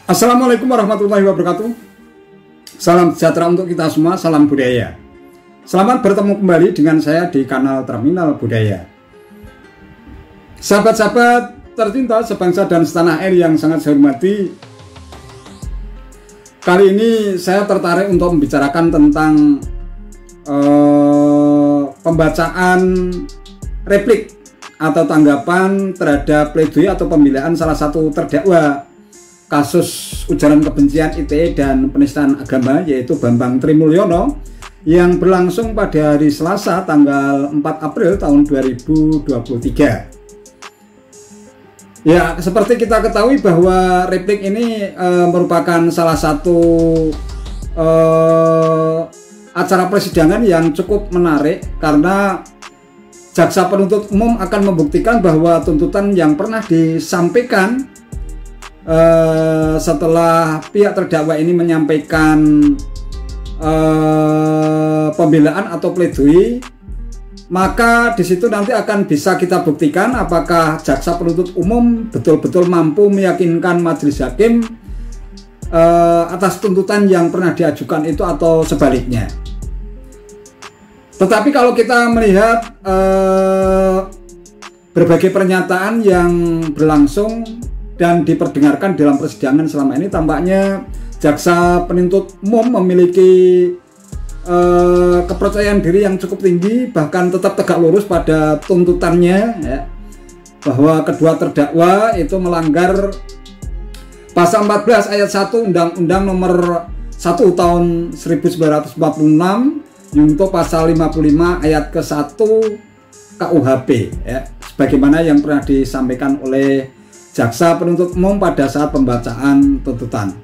Assalamualaikum warahmatullahi wabarakatuh. Salam sejahtera untuk kita semua, salam budaya. Selamat bertemu kembali dengan saya di kanal Terminal Budaya. Sahabat-sahabat tercinta sebangsa dan setanah air yang sangat saya hormati, kali ini saya tertarik untuk membicarakan tentang pembacaan replik atau tanggapan terhadap pledoi atau pembelaan salah satu terdakwa kasus ujaran kebencian ITE dan penistaan agama, yaitu Bambang Trimulyono, yang berlangsung pada hari Selasa tanggal 4 April tahun 2023. Ya, seperti kita ketahui bahwa replik ini merupakan salah satu acara persidangan yang cukup menarik karena jaksa penuntut umum akan membuktikan bahwa tuntutan yang pernah disampaikan setelah pihak terdakwa ini menyampaikan pembelaan atau pledoi, maka di situ nanti akan bisa kita buktikan apakah jaksa penuntut umum betul-betul mampu meyakinkan majelis hakim atas tuntutan yang pernah diajukan itu atau sebaliknya. Tetapi kalau kita melihat berbagai pernyataan yang berlangsung dan diperdengarkan dalam persidangan selama ini, tampaknya jaksa penuntut umum memiliki kepercayaan diri yang cukup tinggi, bahkan tetap tegak lurus pada tuntutannya, ya, bahwa kedua terdakwa itu melanggar pasal 14 ayat 1 Undang-Undang nomor 1 tahun 1946 untuk pasal 55 ayat ke-1 KUHP, ya, sebagaimana yang pernah disampaikan oleh jaksa penuntut umum pada saat pembacaan tuntutan.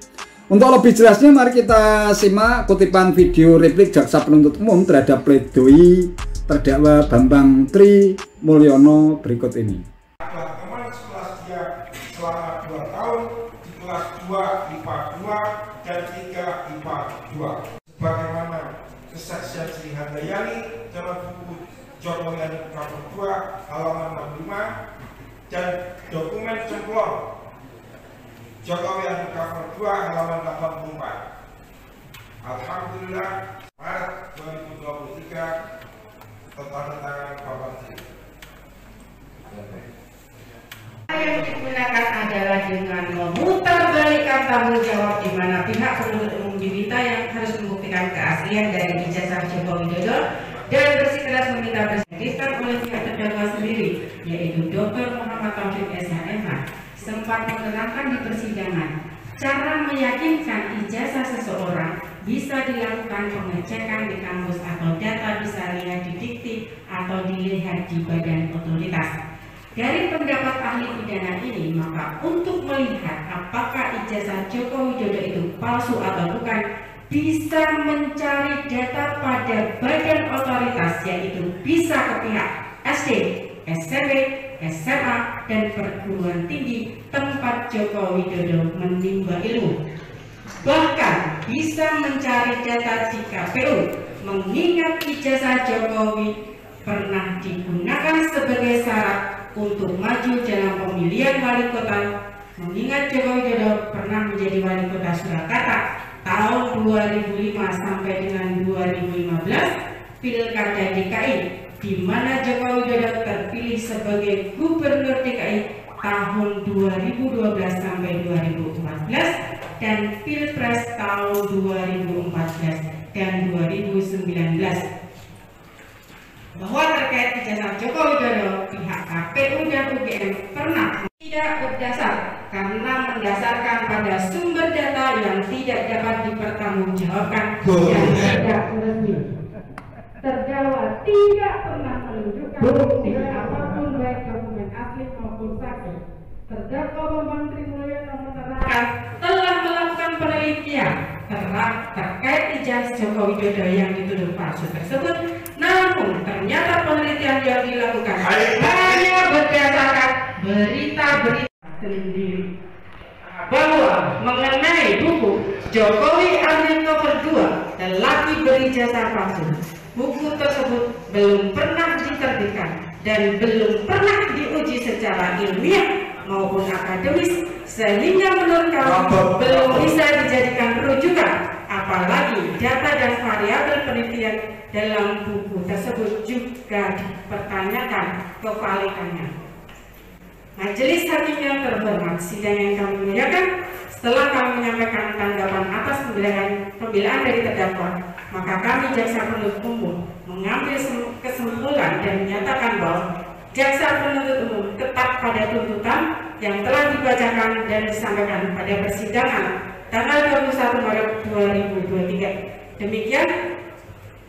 Untuk lebih jelasnya, mari kita simak kutipan video replik jaksa penuntut umum terhadap pledoi terdakwa Bambang Trimulyono berikut ini. Teman sekelas dia selama 2 tahun di kelas 2 IPA 2 dan 3 IPA 2. Sebagaimana kesaksian Sri Handayani dalam buku Jokowi Nomor 2 halaman 65 dan dokumen cemplon Jokowi Nomor 2 halaman 84. Alhamdulillah, Maret 2023 tertandatangan Bapak Tri. Yang digunakan adalah dengan memutarbalikkan tanggung jawab, di mana pihak penuntut umum diminta yang harus membuktikan keaslian dari ijazah Joko Widodo dan bersikeras meminta dihadirkan oleh pihak terdakwa sendiri, yaitu Dr. Muhammad Taufik SHMH, sempat menerangkan di persidangan cara meyakinkan ijazah seseorang bisa dilakukan pengecekan di kampus atau data bisa dilihat di dikti atau dilihat di badan otoritas. Dari pendapat ahli pidana ini, maka untuk melihat apakah ijazah Joko Widodo itu palsu atau bukan, bisa mencari data pada badan otoritas, yaitu bisa ke pihak SD, SMP, SMA, dan perguruan tinggi tempat Joko Widodo menimba ilmu. Bahkan bisa mencari data di KPU, mengingat ijazah Jokowi pernah digunakan sebagai syarat untuk maju dalam pemilihan wali kota, mengingat Joko Widodo pernah menjadi wali kota Surakarta tahun 2005 sampai dengan 2015, Pilkada DKI, di mana Joko Widodo terpilih sebagai Gubernur DKI tahun 2012 sampai 2014, dan Pilpres tahun 2014 dan 2019. Bahwa terkait ijazah Joko Widodo, pihak KPU dan UGM pernah tidak berdasar karena mendasarkan pada sumber data yang tidak dapat dipertanggungjawabkan dan tidak resmi. Terdakwa tidak pernah menunjukkan bukti apapun, baik dokumen asli maupun saksi. Terdakwa Bambang Trimulyono menerangkan telah melakukan penelitian terkait ijazah Joko Widodo yang dituduh palsu tersebut, namun ternyata penelitian yang dilakukan hanya berdasarkan berita-berita sendiri. Bahwa mengenai buku Jokowi Ambil Nomor 2 lelaki berijazah palsu, buku tersebut belum pernah diterbitkan dan belum pernah diuji secara ilmiah maupun akademis, sehingga menurut kami belum bisa dijadikan rujukan, apalagi data dan variabel penelitian dalam buku tersebut juga dipertanyakan kevalidannya. Majelis hakim yang terhormat, sidang yang kami muliakan, setelah kami menyampaikan tanggapan atas pembelaan dari terdakwa, maka kami jaksa penuntut umum mengambil kesimpulan dan menyatakan bahwa jaksa penuntut umum tetap pada tuntutan yang telah dibacakan dan disampaikan pada persidangan tanggal 21 Maret 2023. Demikian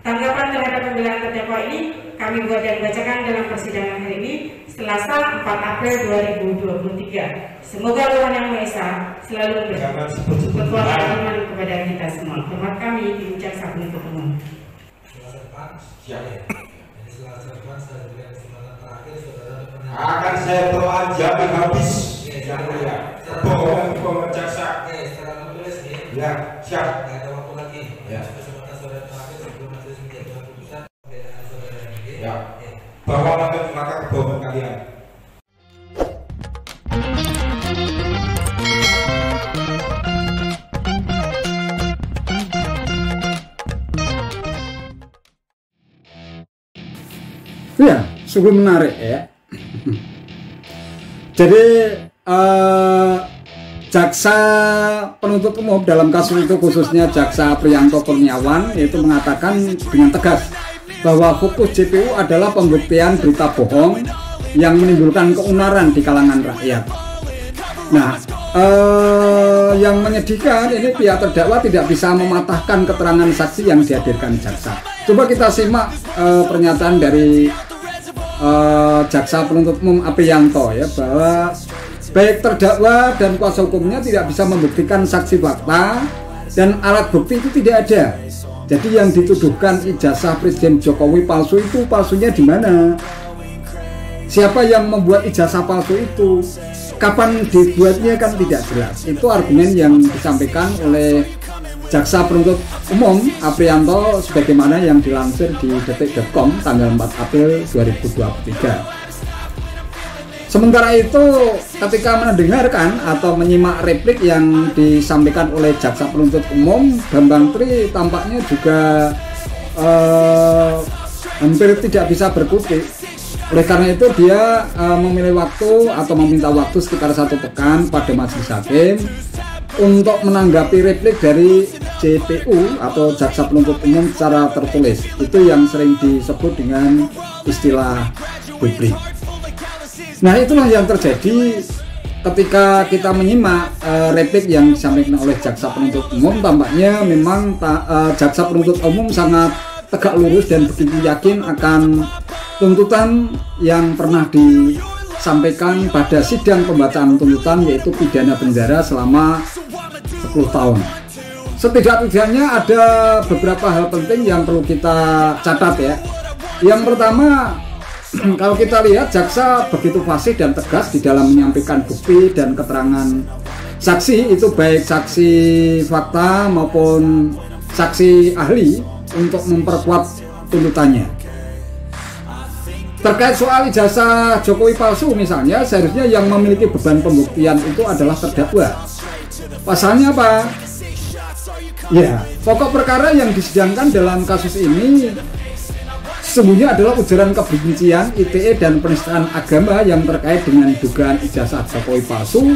tanggapan terhadap pembelaan terdakwa ini kami buat dan bacakan dalam persidangan hari ini, Selasa 4 April 2023. Semoga Tuhan Yang Maha Esa selalu berkekuatan kepada kita semua. Hormat kami, tim jaksa penuntut umum. Akan saya telanjang habis yang mulia. Kebohongan jaksa. Ya, siap. Ada waktu lagi. Ya. Kesempatan saudara terakhir sebelum majelis menjatuhkan keputusan. Ya. Bawalah ke belakang kebohongan kalian. Ya, sungguh menarik ya. Jadi jaksa penuntut umum dalam kasus itu, khususnya jaksa Priyanto Kurniawan, yaitu mengatakan dengan tegas bahwa fokus JPU adalah pembuktian berita bohong yang menimbulkan keonaran di kalangan rakyat. Nah, yang menyedihkan ini pihak terdakwa tidak bisa mematahkan keterangan saksi yang dihadirkan jaksa. Coba kita simak pernyataan dari jaksa penuntut umum Apriyanto ya, bahwa baik terdakwa dan kuasa hukumnya tidak bisa membuktikan saksi fakta dan alat bukti itu tidak ada. Jadi yang dituduhkan ijazah Presiden Jokowi palsu itu palsunya di mana? Siapa yang membuat ijazah palsu itu? Kapan dibuatnya kan tidak jelas. Itu argumen yang disampaikan oleh jaksa penuntut umum Apriyanto sebagaimana yang dilansir di detik.com tanggal 4 April 2023. Sementara itu, ketika mendengarkan atau menyimak replik yang disampaikan oleh jaksa penuntut umum, Bambang Tri tampaknya juga hampir tidak bisa berkutik. Oleh karena itu dia memilih waktu atau meminta waktu sekitar 1 pekan pada majelis hakim untuk menanggapi replik dari JPU atau jaksa penuntut umum secara tertulis. Itu yang sering disebut dengan istilah publik. Nah, itulah yang terjadi ketika kita menyimak replik yang disampaikan oleh jaksa penuntut umum. Tampaknya memang jaksa penuntut umum sangat tegak lurus dan begitu yakin akan tuntutan yang pernah disampaikan pada sidang pembacaan tuntutan, yaitu pidana penjara selama 10 tahun. Setidak-tidaknya ada beberapa hal penting yang perlu kita catat ya. Yang pertama, kalau kita lihat jaksa begitu fasih dan tegas di dalam menyampaikan bukti dan keterangan saksi, itu baik saksi fakta maupun saksi ahli, untuk memperkuat tuntutannya. Terkait soal ijazah Jokowi palsu misalnya, seharusnya yang memiliki beban pembuktian itu adalah terdakwa. Pasalnya apa? Ya, pokok perkara yang disidangkan dalam kasus ini sesungguhnya adalah ujaran kebencian, ITE, dan penistaan agama yang terkait dengan dugaan ijazah Jokowi palsu.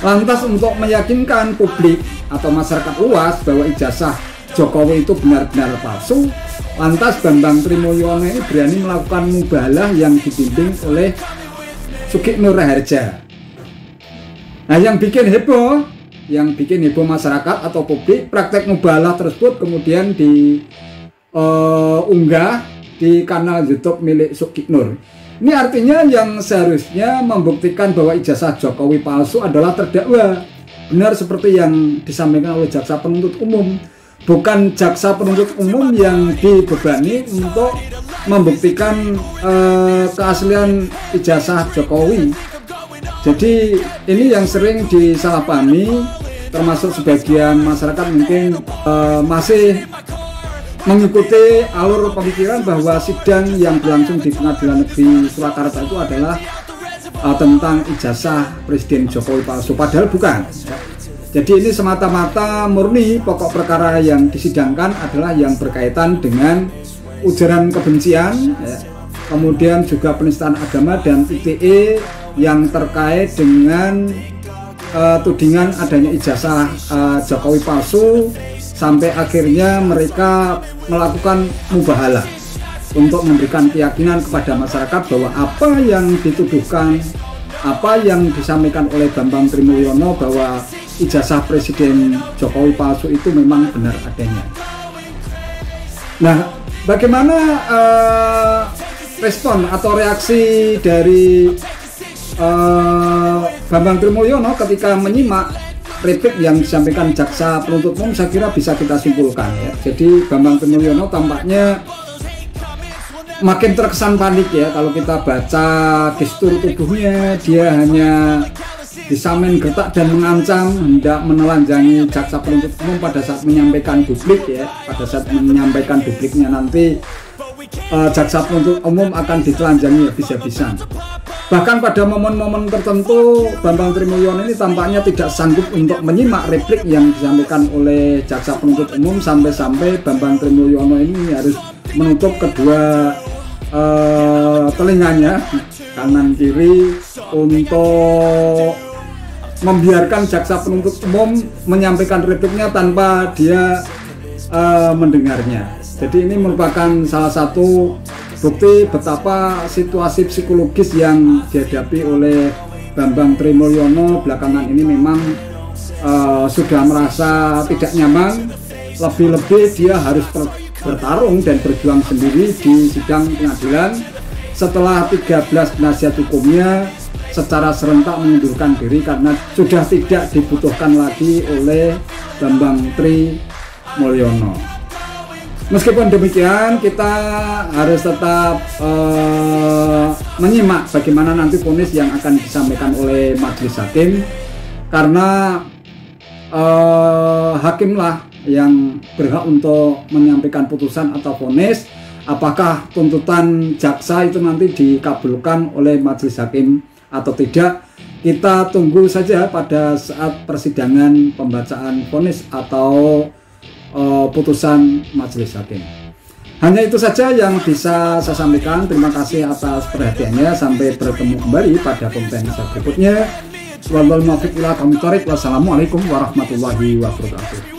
Lantas untuk meyakinkan publik atau masyarakat luas bahwa ijazah Jokowi itu benar-benar palsu, lantas Bambang Trimulyono ini berani melakukan mubahalah yang dibimbing oleh Sugiknur Raharja. Nah, yang bikin heboh masyarakat atau publik, praktek mubahalah tersebut kemudian diunggah di kanal YouTube milik Sugiknur. Ini artinya yang seharusnya membuktikan bahwa ijazah Jokowi palsu adalah terdakwa. Benar seperti yang disampaikan oleh jaksa penuntut umum. Bukan jaksa penuntut umum yang dibebani untuk membuktikan keaslian ijazah Jokowi. Jadi ini yang sering disalahpahami, termasuk sebagian masyarakat mungkin masih mengikuti alur pemikiran bahwa sidang yang berlangsung di Pengadilan Negeri Surakarta itu adalah tentang ijazah Presiden Jokowi palsu, padahal bukan. Jadi ini semata-mata murni pokok perkara yang disidangkan adalah yang berkaitan dengan ujaran kebencian, kemudian juga penistaan agama dan ITE yang terkait dengan tudingan adanya ijazah Jokowi palsu, sampai akhirnya mereka melakukan mubahalah untuk memberikan keyakinan kepada masyarakat bahwa apa yang dituduhkan, apa yang disampaikan oleh Bambang Trimulyono bahwa ijazah Presiden Jokowi palsu itu memang benar adanya. Nah, bagaimana respon atau reaksi dari Bambang Trimulyono ketika menyimak replik yang disampaikan jaksa penuntut umum? Saya kira bisa kita simpulkan ya. Jadi Bambang Trimulyono tampaknya makin terkesan panik ya. Kalau kita baca gestur tubuhnya, dia hanya disamen gertak dan mengancam hendak menelanjangi jaksa penuntut umum pada saat menyampaikan duplik ya. Pada saat menyampaikan dupliknya nanti jaksa penuntut umum akan ditelanjangi habis-habisan. Bahkan pada momen-momen tertentu Bambang Trimulyono ini tampaknya tidak sanggup untuk menyimak replik yang disampaikan oleh jaksa penuntut umum, sampai-sampai Bambang Trimulyono ini harus menutup kedua telinganya kanan kiri untuk membiarkan jaksa penuntut umum menyampaikan repliknya tanpa dia mendengarnya. Jadi ini merupakan salah satu bukti betapa situasi psikologis yang dihadapi oleh Bambang Trimulyono belakangan ini memang sudah merasa tidak nyaman. Lebih-lebih dia harus bertarung dan berjuang sendiri di sidang pengadilan setelah 13 penasihat hukumnya secara serentak mengundurkan diri karena sudah tidak dibutuhkan lagi oleh Bambang Trimulyono. Meskipun demikian, kita harus tetap menyimak bagaimana nanti vonis yang akan disampaikan oleh majelis hakim, karena hakimlah yang berhak untuk menyampaikan putusan atau vonis. Apakah tuntutan jaksa itu nanti dikabulkan oleh majelis hakim atau tidak, kita tunggu saja pada saat persidangan pembacaan vonis atau putusan majelis hakim. Hanya itu saja yang bisa saya sampaikan. Terima kasih atas perhatiannya. Sampai bertemu kembali pada konten berikutnya. Wassalamualaikum warahmatullahi wabarakatuh.